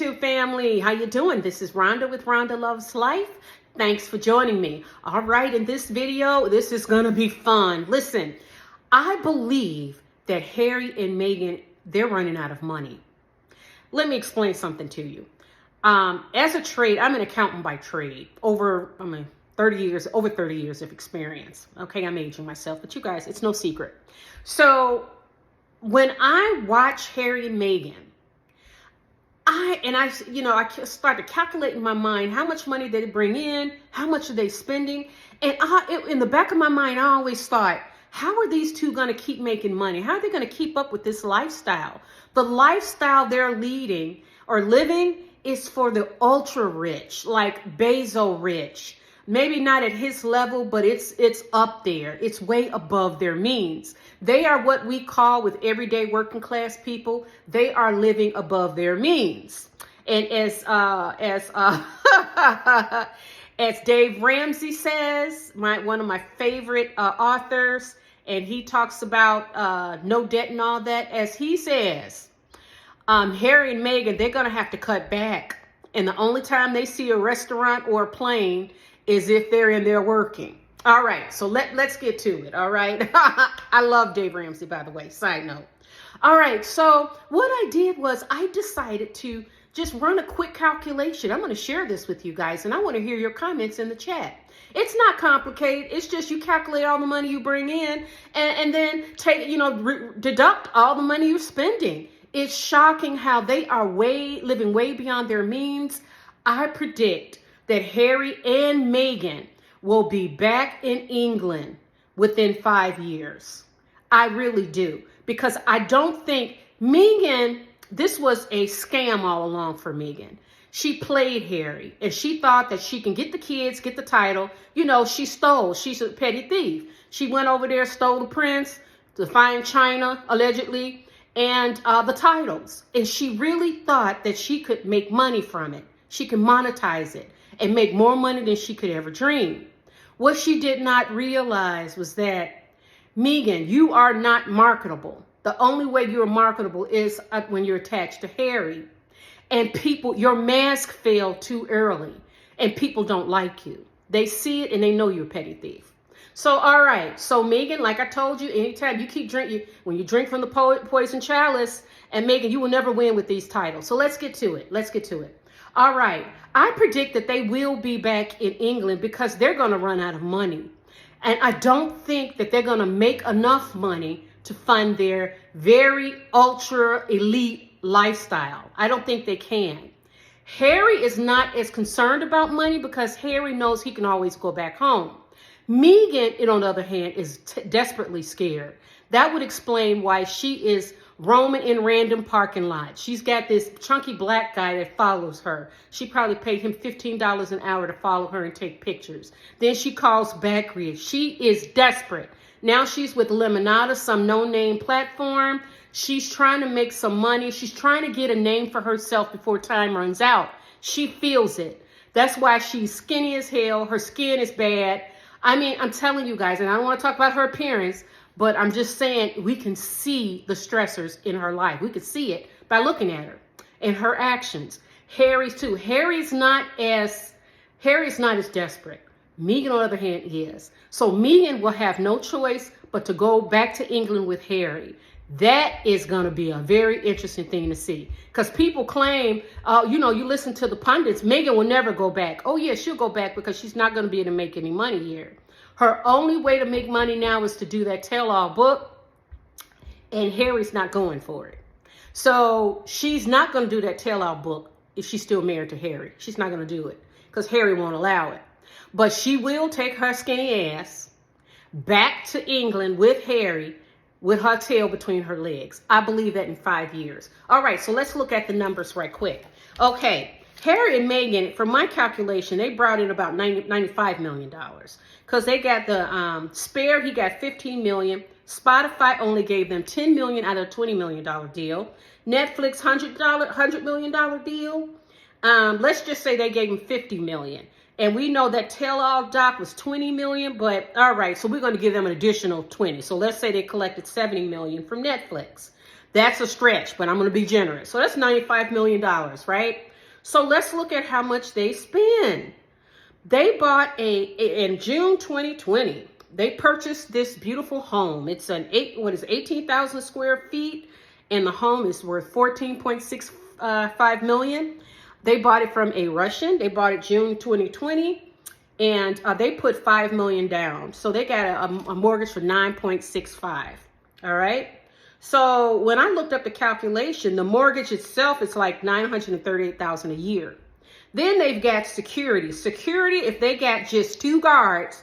YouTube family. How you doing? This is Rhonda with Rhonda Loves Life. Thanks for joining me. All right, in this video, this is going to be fun. Listen, I believe that Harry and Meghan, they're running out of money. Let me explain something to you. As a trade, I'm an accountant by trade. Over 30 years of experience. Okay, I'm aging myself, but you guys, it's no secret. So when I watch Harry and Meghan, I started calculating in my mind how much money they bring in, how much are they spending, and in the back of my mind, I always thought, how are these two going to keep making money? How are they going to keep up with this lifestyle? The lifestyle they're leading or living is for the ultra rich, like Bezos rich. Maybe not at his level, but it's up there. It's way above their means. They are what we call, with everyday working class people, they are living above their means. And as as Dave Ramsey says, one of my favorite authors, and he talks about no debt and all that. As he says, Harry and Meghan, they're going to have to cut back. And the only time they see a restaurant or a plane is if they're in there working. All right, so let's get to it, all right? I love Dave Ramsey, by the way, side note. All right, so what I did was I decided to just run a quick calculation. I'm going to share this with you guys, and I want to hear your comments in the chat. It's not complicated. It's just you calculate all the money you bring in and then take, deduct all the money you're spending. It's shocking how they are living way beyond their means. I predict that Harry and Meghan will be back in England within 5 years. I really do. Because I don't think Meghan, this was a scam all along for Meghan. She played Harry and she thought that she can get the kids, get the title. She stole. She's a petty thief. She went over there, stole the prince, to find China, allegedly, and the titles. And she really thought that she could make money from it. She could monetize it and make more money than she could ever dream. What she did not realize was that, Meghan, you are not marketable. The only way you're marketable is when you're attached to Harry. And your mask failed too early. And people don't like you. They see it and they know you're a petty thief. So, all right. So, Meghan, like I told you, anytime you keep drinking, when you drink from the poison chalice, and Meghan, you will never win with these titles. So let's get to it. All right. I predict that they will be back in England because they're going to run out of money. And I don't think that they're going to make enough money to fund their very ultra elite lifestyle. I don't think they can. Harry is not as concerned about money because Harry knows he can always go back home. Meghan, on the other hand, is desperately scared. That would explain why she is roaming in random parking lots. She's got this chunky black guy that follows her. She probably paid him $15 an hour to follow her and take pictures. Then she calls Backridge. She is desperate. Now she's with Lemonada, some no-name platform. She's trying to make some money. She's trying to get a name for herself before time runs out. She feels it. That's why she's skinny as hell. Her skin is bad. I'm telling you guys, and I don't want to talk about her appearance, but I'm just saying we can see the stressors in her life. We can see it by looking at her and her actions. Harry's too. Harry's not as desperate. Meghan, on the other hand, is. So Meghan will have no choice but to go back to England with Harry. That is going to be a very interesting thing to see. Because people claim, you listen to the pundits, Meghan will never go back. Oh, yeah, she'll go back because she's not going to be able to make any money here. Her only way to make money now is to do that tell-all book, and Harry's not going for it. So she's not going to do that tell-all book if she's still married to Harry. She's not going to do it because Harry won't allow it. But she will take her skinny ass back to England with Harry with her tail between her legs. I believe that in 5 years. All right, so let's look at the numbers right quick. Okay, Harry and Meghan, from my calculation, they brought in about $95 million because they got the Spare, he got $15 million. Spotify only gave them $10 million out of a $20 million deal. Netflix, $100 million deal. Let's just say they gave him $50 million. And we know that tell-all doc was $20 million, but all right, so we're going to give them an additional 20. So let's say they collected $70 million from Netflix. That's a stretch, but I'm going to be generous. So that's $95 million, right? So let's look at how much they spend. They bought in June 2020, they purchased this beautiful home. It's 18,000 square feet, and the home is worth 14.65 million. They bought it from a Russian. They bought it June 2020, and they put 5 million down. So they got a mortgage for 9.65. All right. So when I looked up the calculation, the mortgage itself is like 938,000 a year. Then they've got security. Security, if they got just 2 guards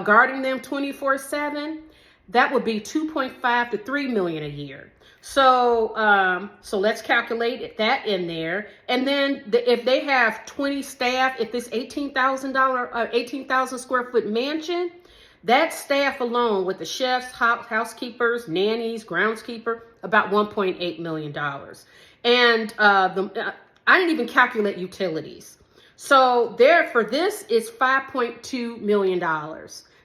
guarding them 24/7, that would be 2.5 to 3 million a year. So let's calculate that in there. And then if they have 20 staff, if this $18,000 square foot mansion, that staff alone with the chefs, housekeepers, nannies, groundskeeper, about $1.8 million. And I didn't even calculate utilities. So there for this is $5.2 million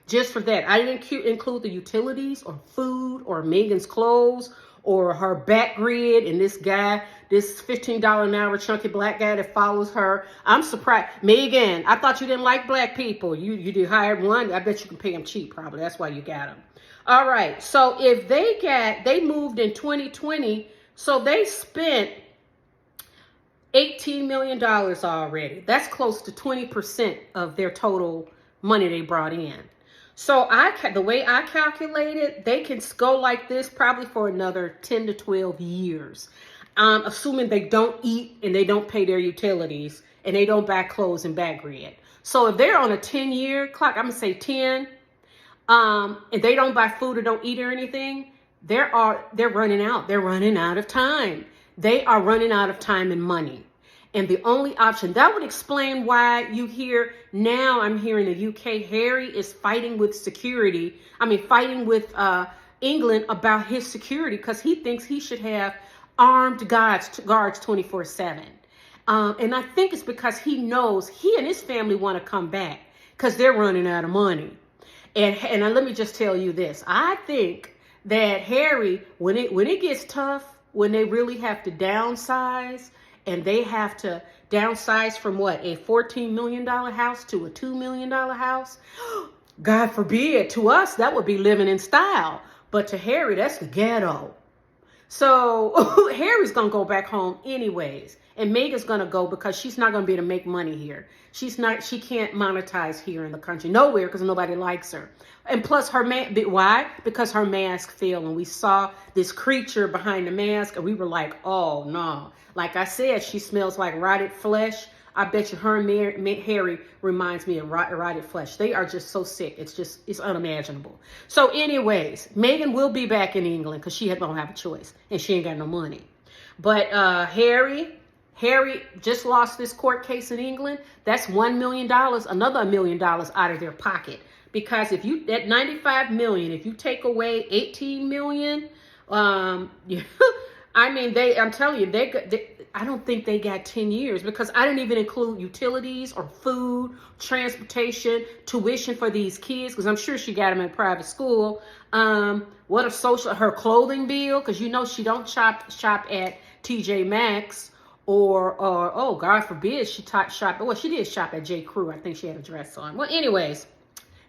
just for that. I didn't include the utilities or food or Meghan's clothes or her back grid and this guy, this $15 an hour chunky black guy that follows her. I'm surprised. Meghan, I thought you didn't like black people. You did hire one. I bet you can pay them cheap probably. That's why you got them. All right. So if they moved in 2020, so they spent $18 million already. That's close to 20% of their total money they brought in. So the way I calculated, they can go like this probably for another 10 to 12 years, assuming they don't eat and they don't pay their utilities and they don't buy clothes and back grid. So if they're on a 10-year clock, I'm gonna say 10, and they don't buy food or don't eat or anything, they're running out. They're running out of time. They are running out of time and money. And the only option, that would explain why you hear, now I'm here in the UK, Harry is fighting with fighting with England about his security because he thinks he should have armed guards 24/7. And I think it's because he knows he and his family want to come back because they're running out of money. And let me just tell you this. I think that Harry, when it gets tough, when they really have to downsize, and they have to downsize from a $14 million house to a $2 million house. God forbid, to us, that would be living in style. But to Harry, that's the ghetto. So Harry's going to go back home anyways. And Meghan's going to go because she's not going to be able to make money here. She can't monetize here in the country. Nowhere, because nobody likes her. And plus why? Because her mask failed. And we saw this creature behind the mask. And we were like, oh, no. Like I said, she smells like rotted flesh. I bet you her and Harry reminds me of rotted flesh. They are just so sick. It's unimaginable. So anyways, Meghan will be back in England because she don't have a choice. And she ain't got no money. But Harry just lost this court case in England. That's $1 million, another $1 million out of their pocket. Because if you, at 95 million, if you take away 18 million, I'm telling you, I don't think they got 10 years because I didn't even include utilities or food, transportation, tuition for these kids because I'm sure she got them in private school. Her clothing bill, because she don't shop at TJ Maxx or oh, God forbid she shop. Well, she did shop at J. Crew. I think she had a dress on. Well, anyways,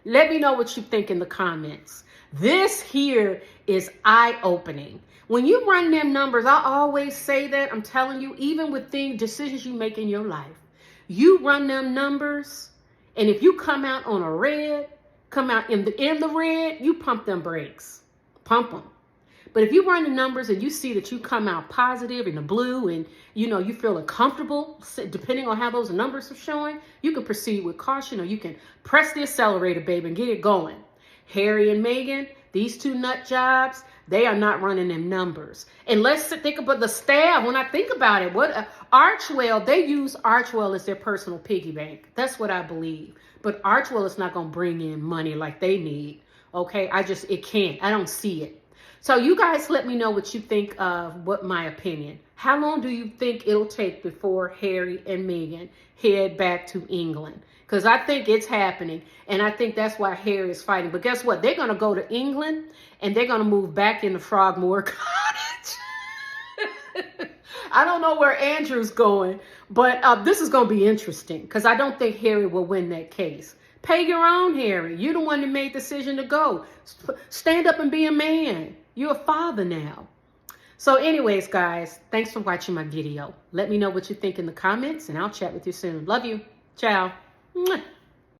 let me know what you think in the comments. This here is eye-opening. When you run them numbers, I always say that, I'm telling you, even with decisions you make in your life, you run them numbers, and if you come out on a red, come out in the red, you pump them brakes. Pump them. But if you run the numbers and you see that you come out positive in the blue and, you feel comfortable, depending on how those numbers are showing, you can proceed with caution or you can press the accelerator, baby, and get it going. Harry and Meghan, these two nut jobs, they are not running them numbers. And let's think about the staff. When I think about it, Archwell, they use Archwell as their personal piggy bank. That's what I believe. But Archwell is not going to bring in money like they need. Okay, it can't. I don't see it. So you guys let me know what you think of my opinion. How long do you think it'll take before Harry and Meghan head back to England? Because I think it's happening, and I think that's why Harry is fighting. But guess what? They're going to go to England, and they're going to move back into Frogmore Cottage. I don't know where Andrew's going, but this is going to be interesting because I don't think Harry will win that case. Pay your own, Harry. You're the one that made the decision to go. Stand up and be a man. You're a father now. So anyways, guys, thanks for watching my video. Let me know what you think in the comments, and I'll chat with you soon. Love you. Ciao. Mwah.